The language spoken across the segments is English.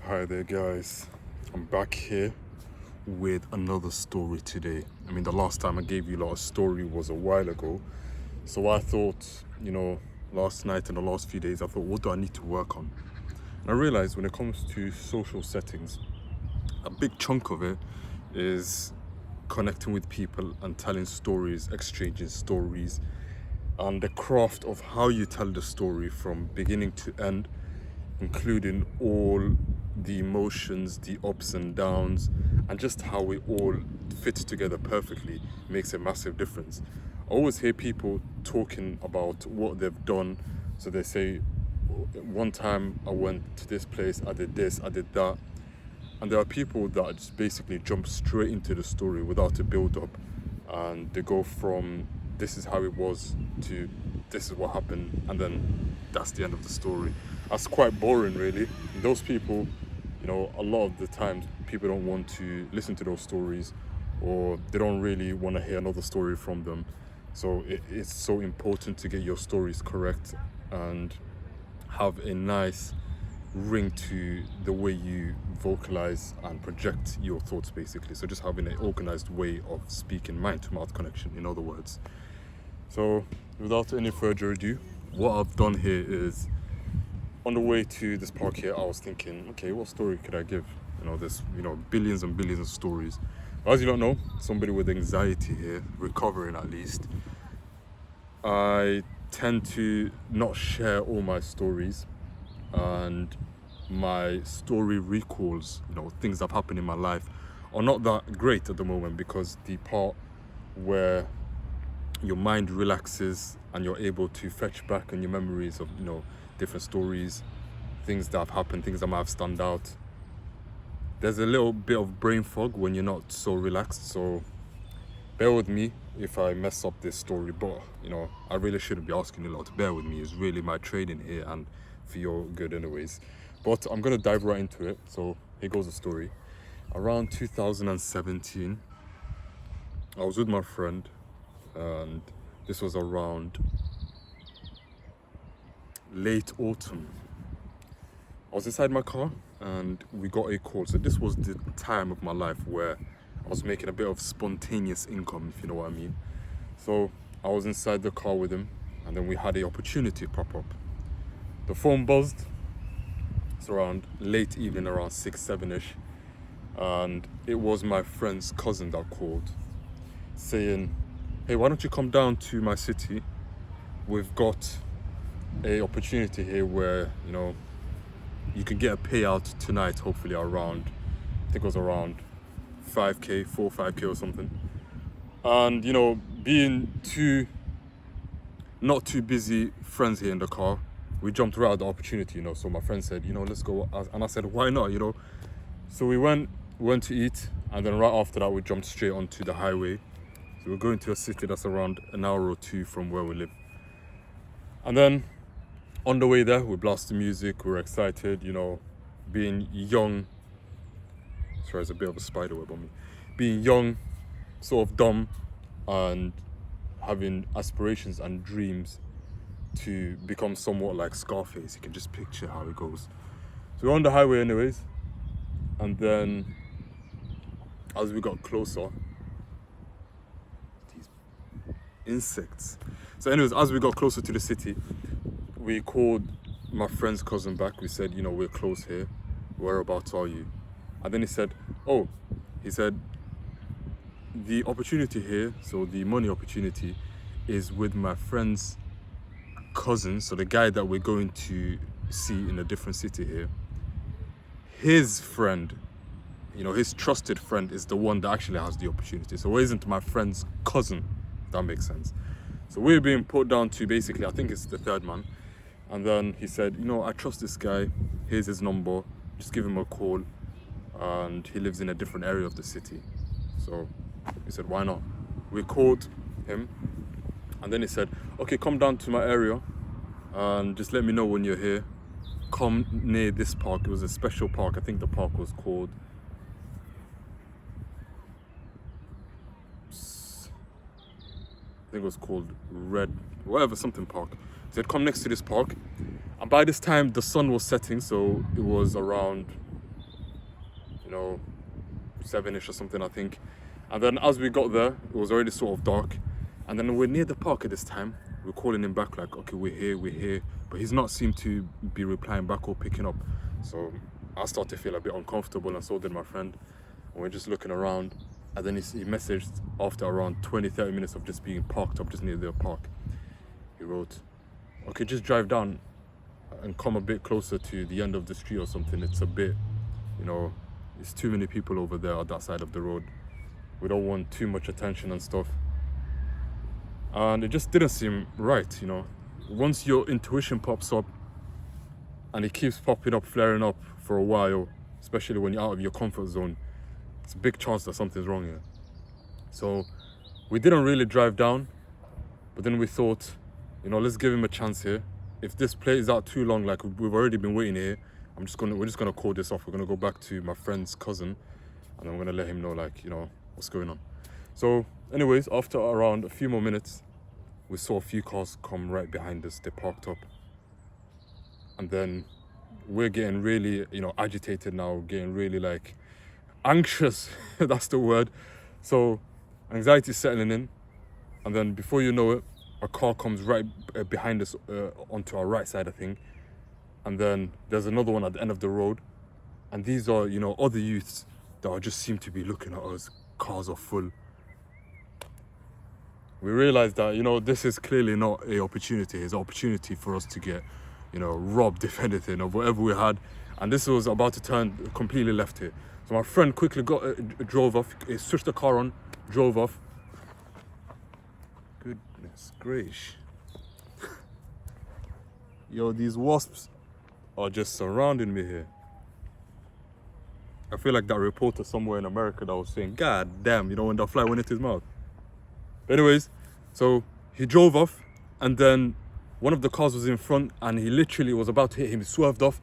Hi there, guys. I'm back here with another story today. I mean, the last time I gave you a story was a while ago. So I thought, last night and the last few days, I thought, what do I need to work on? And I realized when it comes to social settings, a big chunk of it is connecting with people and telling stories, exchanging stories, and the craft of how you tell the story from beginning to end, including all the emotions, the ups and downs, and just how it all fits together perfectly makes a massive difference. I always hear people talking about what they've done. So they say, one time I went to this place, I did this, I did that. And there are people that just basically jump straight into the story without a build up. And they go from this is how it was to this is what happened, and then that's the end of the story. That's quite boring, really. Those people, a lot of the times people don't want to listen to those stories, or they don't really want to hear another story from them. So it's so important to get your stories correct and have a nice ring to the way you vocalize and project your thoughts, basically. So just having an organized way of speaking, mind to mouth connection, in other words. So without any further ado, what I've done here is, on the way to this park here, I was thinking, okay, what story could I give? There's billions and billions of stories. As you don't know, somebody with anxiety here, recovering at least, I tend to not share all my stories, and my story recalls, things that have happened in my life are not that great at the moment, because the part where your mind relaxes and you're able to fetch back on your memories of, different stories, things that have happened, things that might have stand out. There's a little bit of brain fog when you're not so relaxed, so bear with me if I mess up this story, but I really shouldn't be asking you a lot to bear with me. It's really my training here and for your good anyways. But I'm gonna dive right into it. So here goes the story. Around 2017, I was with my friend, and this was around late autumn. I was inside my car and we got a call. So this was the time of my life where I was making a bit of spontaneous income, if you know what I mean. So I was inside the car with him, and then we had the opportunity pop up. The phone buzzed. It's around late evening, around 6, 7-ish. And it was my friend's cousin that called, saying, hey, why don't you come down to my city? We've got a opportunity here where, you can get a payout tonight, hopefully around, I think it was around 5K, 5K or something. And, being not too busy friends here in the car, we jumped right at the opportunity, So my friend said, let's go. And I said, why not, So we went to eat, and then right after that, we jumped straight onto the highway. So we're going to a city that's around an hour or two from where we live. And then on the way there, we blasted music, we were excited, being young. Sorry, there's a bit of a spider web on me. Being young, sort of dumb, and having aspirations and dreams to become somewhat like Scarface. You can just picture how it goes. So we're on the highway anyways, and then as we got closer, these insects. So anyways, as we got closer to the city, we called my friend's cousin back. We said, we're close here. Whereabouts are you? And then he said, the opportunity here, so the money opportunity, is with my friend's cousin, so the guy that we're going to see in a different city here. His friend, his trusted friend, is the one that actually has the opportunity. So it isn't my friend's cousin, if that makes sense. So we're being put down to, basically, I think it's the third man. And then he said, I trust this guy. Here's his number. Just give him a call. And he lives in a different area of the city. So he said, why not? We called him. And then he said, okay, come down to my area and just let me know when you're here. Come near this park. It was a special park. I think the park was called, Red, whatever, something park. He said, come next to this park. And by this time, the sun was setting, so it was around you know, 7ish or something, I think. And then as we got there, it was already sort of dark. And then we're near the park at this time. We're calling him back like, okay, we're here. But he's not seemed to be replying back or picking up. So I started to feel a bit uncomfortable, and so did my friend. And we're just looking around. And then he messaged after around 20, 30 minutes of just being parked up just near the park. He wrote, okay, just drive down and come a bit closer to the end of the street or something. It's a bit, you know, it's too many people over there on that side of the road. We don't want too much attention and stuff. And it just didn't seem right, you know. Once your intuition pops up and it keeps popping up, flaring up for a while, especially when you're out of your comfort zone, it's a big chance that something's wrong here. So we didn't really drive down, but then we thought, you know, let's give him a chance here. If this plays out too long, like we've already been waiting here, we're just gonna call this off. We're gonna go back to my friend's cousin, and I'm gonna let him know, like, you know, what's going on. So anyways, after around a few more minutes, we saw a few cars come right behind us. They parked up, and then we're getting really, you know, agitated now, getting really like anxious. That's the word. So anxiety settling in, and then before you know it, a car comes right behind us onto our right side, I think. And then there's another one at the end of the road. And these are, you know, other youths that just seem to be looking at us. Cars are full. We realized that, you know, this is clearly not an opportunity. It's an opportunity for us to get, you know, robbed, if anything, of whatever we had. And this was about to turn completely left here. So my friend quickly drove off, he switched the car on, drove off. Goodness gracious. Yo, these wasps are just surrounding me here. I feel like that reporter somewhere in America that was saying, God damn, you know, when the fly went into his mouth. But anyways, so he drove off, and then one of the cars was in front, and he literally was about to hit him. He swerved off.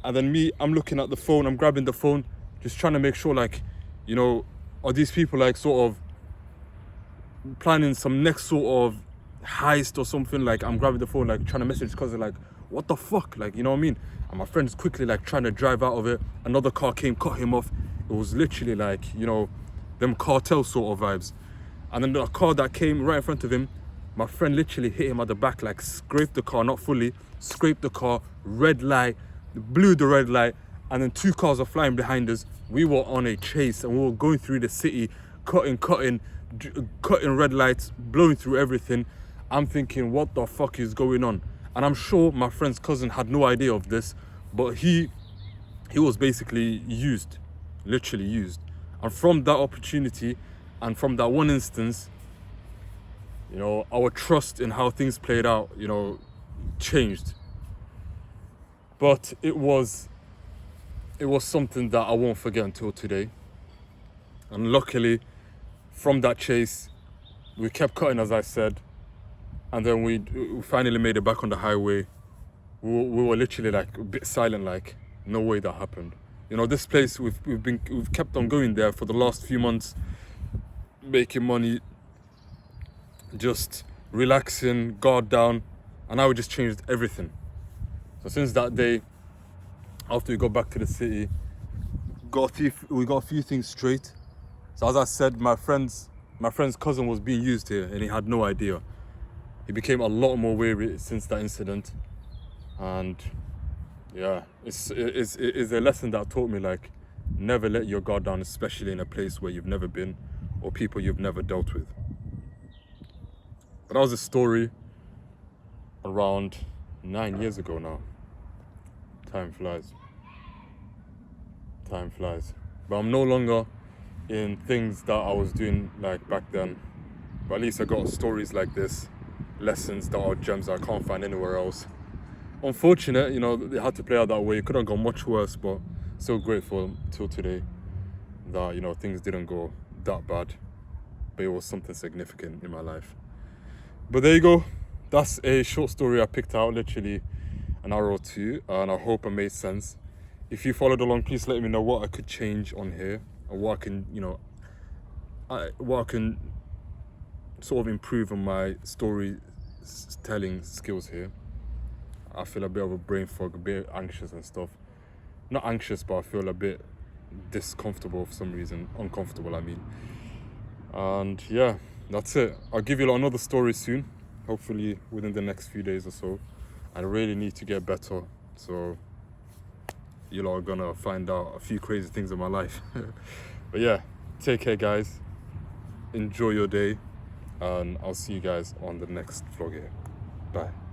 And then me, I'm looking at the phone, I'm grabbing the phone, just trying to make sure, like, you know, are these people like sort of planning some next sort of heist or something? Like, I'm grabbing the phone, like trying to message because they're like, what the fuck? Like, you know what I mean? And my friend's quickly like trying to drive out of it. Another car came, cut him off. It was literally like, you know, them cartel sort of vibes. And then the car that came right in front of him, my friend literally hit him at the back, like scraped the car, not fully, scraped the car, red light, blew the red light, and then two cars are flying behind us. We were on a chase and we were going through the city, cutting red lights, blowing through everything. I'm thinking, what the fuck is going on? And I'm sure my friend's cousin had no idea of this, but he was basically used, literally used. And from that opportunity and from that one instance, you know, our trust in how things played out, you know, changed. But it was something that I won't forget until today. And luckily, from that chase, we kept cutting, as I said, and then we finally made it back on the highway. We were literally like a bit silent, like, no way that happened. You know, this place, we've kept on going there for the last few months, making money, just relaxing, guard down, and now we just changed everything. So since that day, after we got back to the city, we got a few things straight. So as I said, my friend's cousin was being used here, and he had no idea. He became a lot more wary since that incident, and yeah, it's a lesson that taught me, like, never let your guard down, especially in a place where you've never been or people you've never dealt with. But that was a story around 9 years ago now. Time flies. But I'm no longer in things that I was doing like back then. But at least I got stories like this, lessons that are gems that I can't find anywhere else. Unfortunate, you know, it had to play out that way. It could have gone much worse, but so grateful till today that, you know, things didn't go that bad. But it was something significant in my life. But there you go. That's a short story I picked out, literally an hour or two, and I hope it made sense. If you followed along, please let me know what I could change on here, and what I can, you know, what I can sort of improve on my storytelling skills here. I feel a bit of a brain fog, a bit anxious and stuff. Not anxious, but I feel a bit discomfortable for some reason, uncomfortable I mean. And yeah, that's it. I'll give you lot another story soon, hopefully within the next few days or so. I really need to get better, so you lot are gonna find out a few crazy things in my life. But yeah, take care guys, enjoy your day, and I'll see you guys on the next vlog here. Bye.